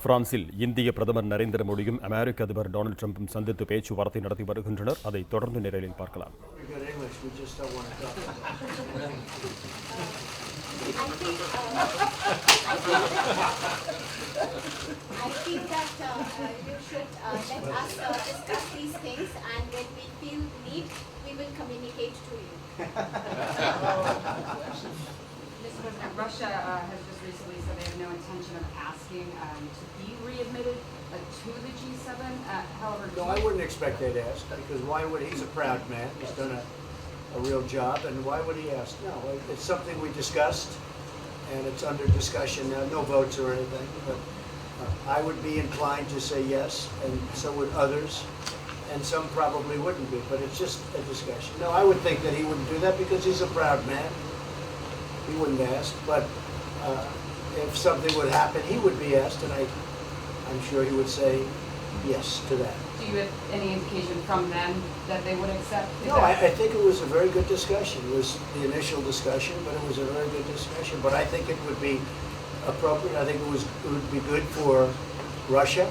பிரான்சில் இந்திய பிரதமர் நரேந்திர மோடியும் அமெரிக்க அதிபர் டொனால்டு ட்ரம்பும் சந்தித்து பேச்சுவார்த்தை நடத்தி வருகின்றனர். அதை தொடர்ந்து நிரலில் பார்க்கலாம். I feel that you should let us discuss these things, and when we feel need, we will communicate to you. Mr. President, Russia has just recently said they have no intention of asking to be readmitted to the G7. However, no, I wouldn't expect they'd ask, because why would he's a proud man? He's done a real job, and why would he ask? No, it's something we discussed, and it's under discussion now. No votes or anything, but I would be inclined to say yes, and so would others, and some probably wouldn't be, but it's just a discussion. No, I would think that he wouldn't do that because he's a proud man. He wouldn't ask, but if something would happen, he would be asked, and I'm sure he would say yes to that. Do you have any indication from them that they would accept? No, I think it was a very good discussion. It was the initial discussion, but it was a very good discussion. But I think it would be appropriate. I think it would be good for Russia.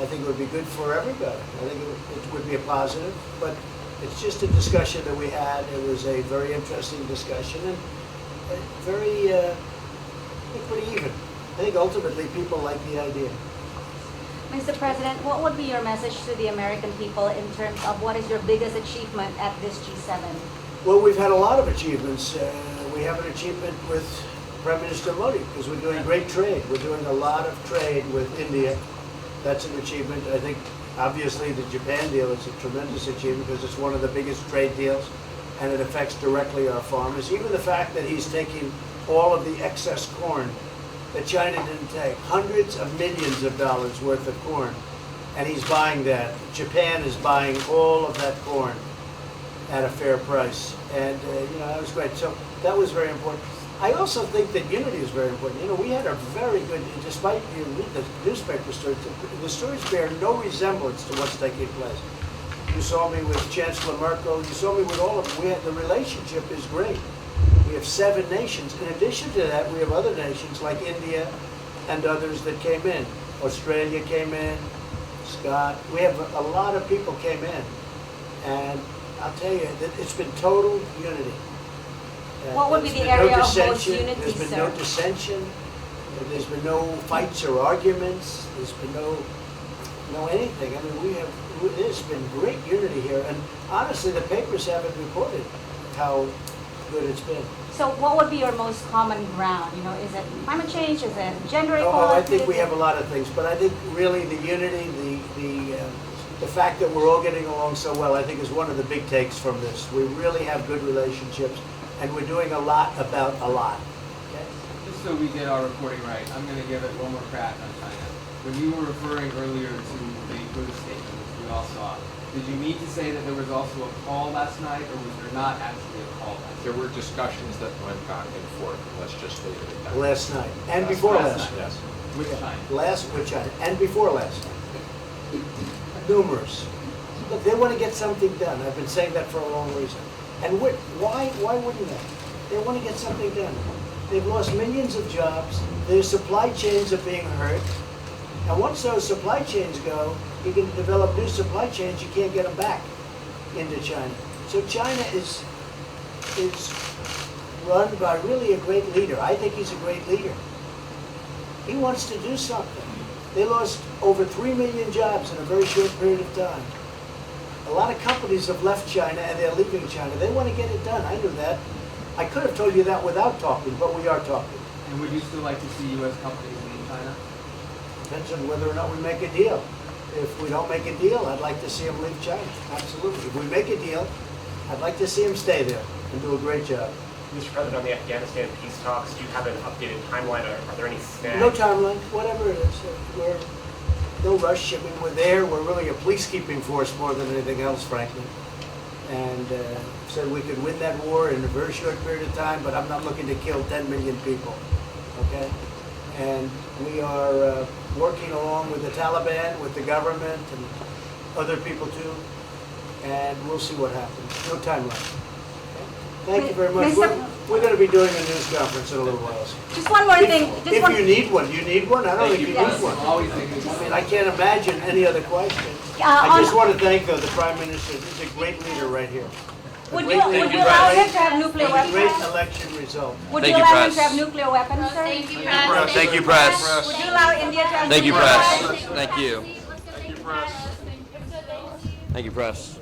I think it would be good for everybody. I think it would be a positive. But it's just a discussion that we had. It was a very interesting discussion and very, pretty even. I think ultimately people like the idea. Mr. President, what would be your message to the American people in terms of what is your biggest achievement at this G7? Well, we've had a lot of achievements. We have an achievement with Prime Minister Modi, because we're doing great trade. We're doing a lot of trade with India. That's an achievement. I think, obviously, the Japan deal is a tremendous achievement because it's one of the biggest trade deals, and it affects directly our farmers. Even the fact that he's taking all of the excess corn that China didn't take, hundreds of millions of dollars worth of corn, and he's buying that. Japan is buying all of that corn at a fair price, and that was great. So that was very important. I also think that unity is very important. We had a very good, despite you read the newspaper stories, the stories bear no resemblance to what's taking place. You saw me with Chancellor Merkel. You saw me with all of them. The relationship is great. We have 7 nations. In addition to that, we have other nations like India and others that came in. Australia came in, Scott. We have a lot of people came in. And I'll tell you, that it's been total unity. What would be the area of most unity, There's been sir? no dissension. There's been no fights or arguments. There's been no anything. I mean, there's been great unity here. And honestly, the papers haven't reported how good it's been. So what would be your most common ground? Is it climate change? Is it gender equality? I think we have a lot of things, but I think really the unity, the fact that we're all getting along so well, I think is one of the big takes from this. We really have good relationships, and we're doing a lot about a lot. Okay? Just so we get our reporting right, I'm going to give it one more crack on China. When you were referring earlier to the Buddha statement, which we all saw, did you mean to say that there was also a call last night, or was there not actually a call last night? There were discussions that went back and forth. Let's just leave it at that. Last night, and before last night. Yes. With China? With China, and before last night. Numerous. Look, they want to get something done. I've been saying that for a long reason. And why wouldn't they? They want to get something done. They've lost millions of jobs. Their supply chains are being hurt. And once those supply chains go, you can develop new supply chains, you can't get them back into China. So China is run by really a great leader. I think he's a great leader. He wants to do something. They lost over 3 million jobs in a very short period of time. A lot of companies have left China and they're leaving China. They want to get it done. I knew that. I could have told you that without talking, but we are talking. And would you still like to see U.S. companies leave China? Depends on whether or not we make a deal. If we don't make a deal, I'd like to see them leave China. Absolutely. If we make a deal, I'd like to see them stay there and do a great job. Mr. President, on the Afghanistan peace talks, do you have an updated timeline? Are there any snags? No timeline, whatever it is. We're no rush. I mean, we're there. We're really a peacekeeping force more than anything else, frankly. And said we could win that war in a very short period of time, but I'm not looking to kill 10 million people. Okay? And we are working along with the Taliban, with the government, and other people too. And we'll see what happens. No timeline. Okay? Thank you very much. We're going to be doing a news conference in a little while. Just one more thing. If you need one, you need one? I don't think you Yes. need one. Always thinking. I mean, I can't imagine any other question. I just want to thank the Prime Minister. He's a great leader right here. Would you allow him to have nuclear With a great weapons? election result. Would Thank you you, allow him press. to have nuclear weapons, sir? Thank you, Press. Thank you, press. Would you allow India to have Thank you, nuclear press. weapons? Thank you. Thank you, Press. Thank you, press.